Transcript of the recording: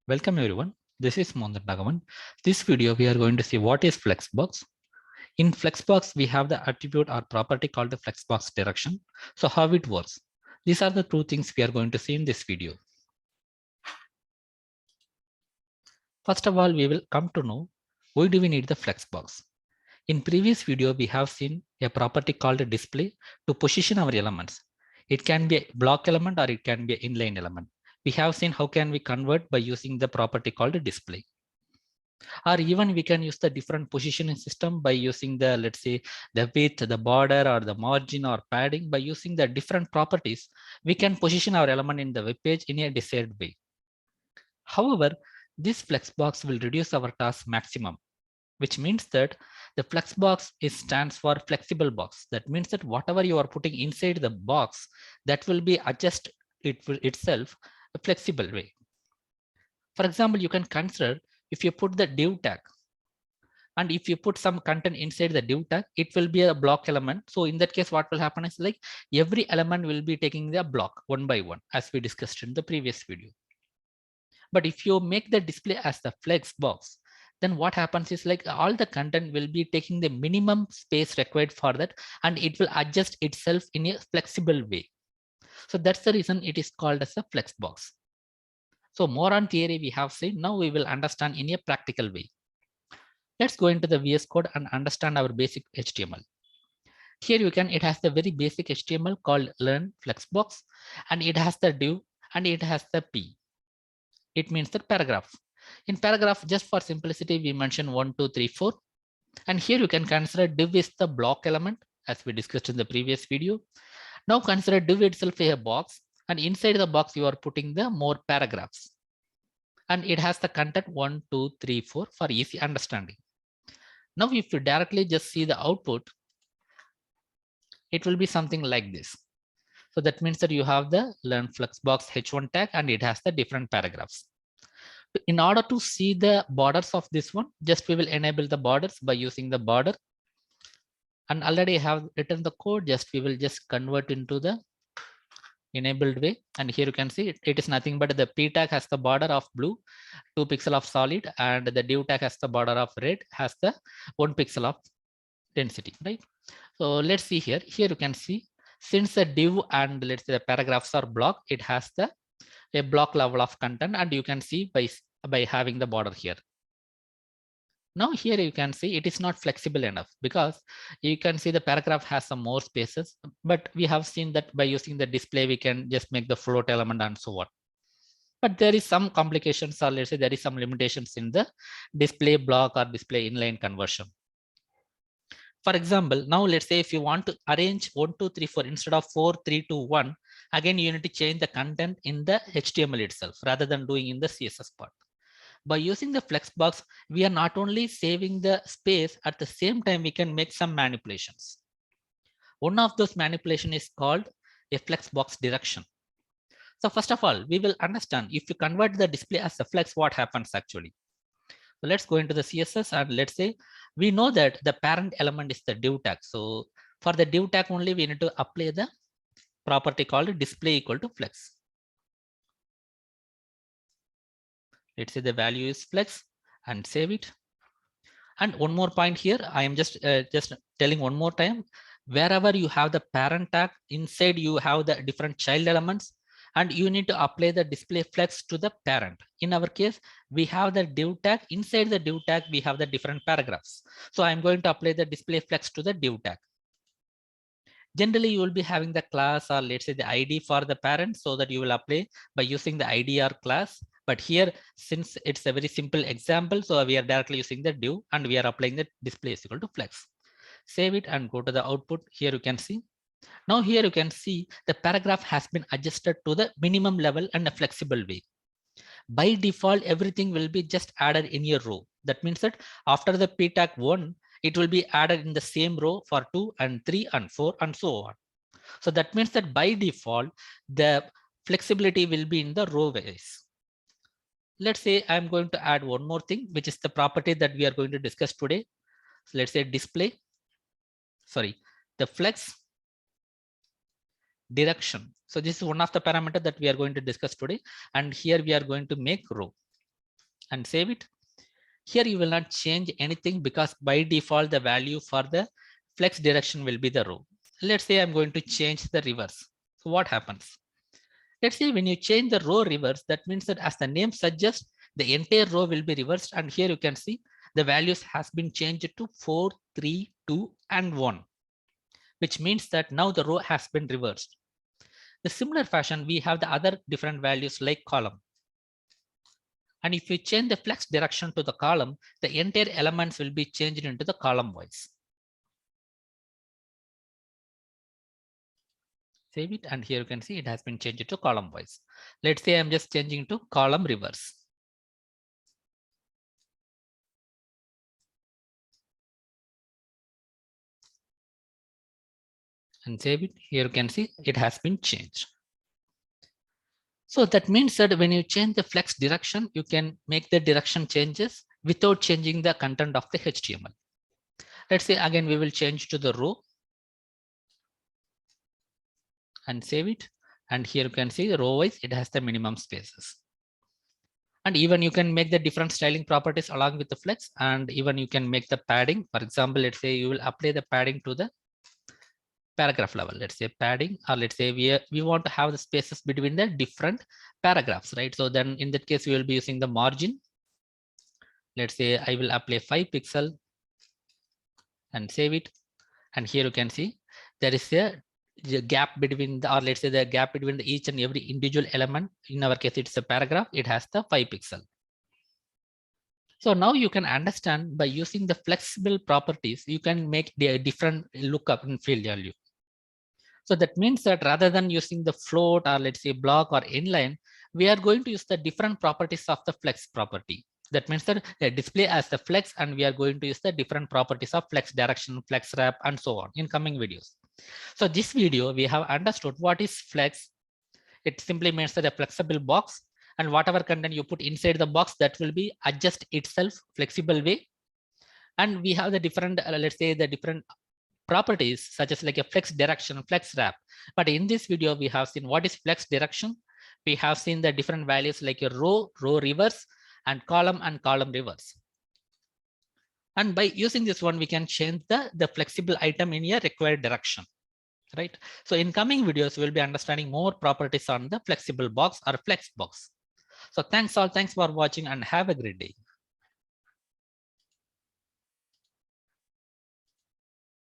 Welcome everyone. This is Mohan Bhagavan. This video we are going to see what is Flexbox. In Flexbox we have the attribute or property called the Flexbox direction. So how it works? These are the two things we are going to see in this video. First of all, we will come to know why do we need the Flexbox. In previous video we have seen a property called a display to position our elements. It can be a block element or it can be an inline element. We have seen how can we convert by using the property called a display. Or even we can use the different positioning system by using the, let's say, the width, the border or the margin or padding. By using the different properties, we can position our element in the web page in a desired way. However, this flexbox will reduce our task maximum, which means that the flexbox stands for flexible box. That means that whatever you are putting inside the box, that will be adjust it will itself a flexible way. For example, you can consider if you put the div tag, and if you put some content inside the div tag, it will be a block element. So in that case, what will happen is like every element will be taking the block one by one, as we discussed in the previous video. But if you make the display as the flex box, then what happens is like all the content will be taking the minimum space required for that, and it will adjust itself in a flexible way. So that's the reason it is called as a flex box. So more on theory we have seen. Now we will understand in a practical way. Let's go into the VS Code and understand our basic HTML. Here it has the very basic HTML called learn flexbox, and it has the div and it has the P. It means the paragraph. In paragraph, just for simplicity, we mention 1, 2, 3, 4. And here you can consider div is the block element, as we discussed in the previous video. Now consider div itself a box, and inside the box you are putting the more paragraphs. And it has the content 1, 2, 3, 4 for easy understanding. Now, if you directly just see the output, it will be something like this. So that means that you have the learn flexbox h1 tag and it has the different paragraphs. In order to see the borders of this one, just we will enable the borders by using the border. And already I have written the code, just we will just convert into the enabled way. And here you can see it is nothing but the P tag has the border of blue, 2 pixel of solid, and the div tag has the border of red, has the 1 pixel of density, right? So let's see here. Here you can see since the div and let's say the paragraphs are block, it has a block level of content, and you can see by having the border here. Now here you can see it is not flexible enough because you can see the paragraph has some more spaces, but we have seen that by using the display, we can just make the float element and so on. But there is some complications, or let's say there is some limitations in the display block or display inline conversion. For example, now let's say if you want to arrange 1, 2, 3, 4 instead of 4, 3, 2, 1, again you need to change the content in the HTML itself rather than doing in the CSS part. By using the flexbox, we are not only saving the space, at the same time we can make some manipulations. One of those manipulation is called a flexbox direction. So first of all, we will understand if you convert the display as a flex, what happens actually. So let's go into the CSS and let's say we know that the parent element is the div tag. So for the div tag only, we need to apply the property called display equal to flex. Let's say the value is flex and save it. And one more point here, I am just telling one more time, wherever you have the parent tag, inside you have the different child elements, and you need to apply the display flex to the parent. In our case, we have the div tag. Inside the div tag, we have the different paragraphs. So I'm going to apply the display flex to the div tag. Generally, you will be having the class or let's say the ID for the parent, so that you will apply by using the ID or class. But here, since it's a very simple example, so we are directly using the div and we are applying the display is equal to flex. Save it and go to the output. Here you can see. Now here you can see the paragraph has been adjusted to the minimum level and a flexible way. By default, everything will be just added in a row. That means that after the P tag 1, it will be added in the same row for 2 and 3 and 4 and so on. So that means that by default, the flexibility will be in the row wise. Let's say I'm going to add one more thing, which is the property that we are going to discuss today. So let's say the flex direction. So this is one of the parameters that we are going to discuss today. And here we are going to make row. and save it. Here you will not change anything because by default the value for the flex direction will be the row. Let's say I'm going to change the reverse. So what happens? Let's say when you change the row reverse, that means that as the name suggests, the entire row will be reversed. And here you can see the values has been changed to 4, 3, 2, and 1, which means that now the row has been reversed. The similar fashion, we have the other different values like column. And if you change the flex direction to the column, the entire elements will be changed into the column wise. Save it, and here you can see it has been changed to column wise. Let's say I'm just changing to column reverse. And save it. Here you can see it has been changed. So that means that when you change the flex direction, you can make the direction changes without changing the content of the HTML. Let's say again, we will change to the row and save it. And here you can see the row wise, it has the minimum spaces. And even you can make the different styling properties along with the flex, and even you can make the padding. For example, let's say you will apply the padding to the paragraph level. Let's say padding, or let's say we want to have the spaces between the different paragraphs, right? So then in that case, we will be using the margin. Let's say I will apply 5 pixel and save it. And here you can see there is a gap between the, or let's say the gap between the each and every individual element. In our case, it's a paragraph. It has the 5 pixel. So now you can understand by using the flexible properties, you can make the different lookup and field value. So that means that rather than using the float or let's say block or inline, we are going to use the different properties of the flex property. That means that the display as the flex, and we are going to use the different properties of flex direction, flex wrap, and so on in coming videos. So this video, we have understood what is flex. It simply means that a flexible box, and whatever content you put inside the box, that will be adjust itself flexible way. And we have the different, let's say the different properties such as like a flex direction, flex wrap. But in this video, we have seen what is flex direction. We have seen the different values like a row reverse, and column reverse. And by using this one, we can change the flexible item in a required direction, right? So in coming videos, we'll be understanding more properties on the flexible box or flex box. So thanks for watching and have a great day.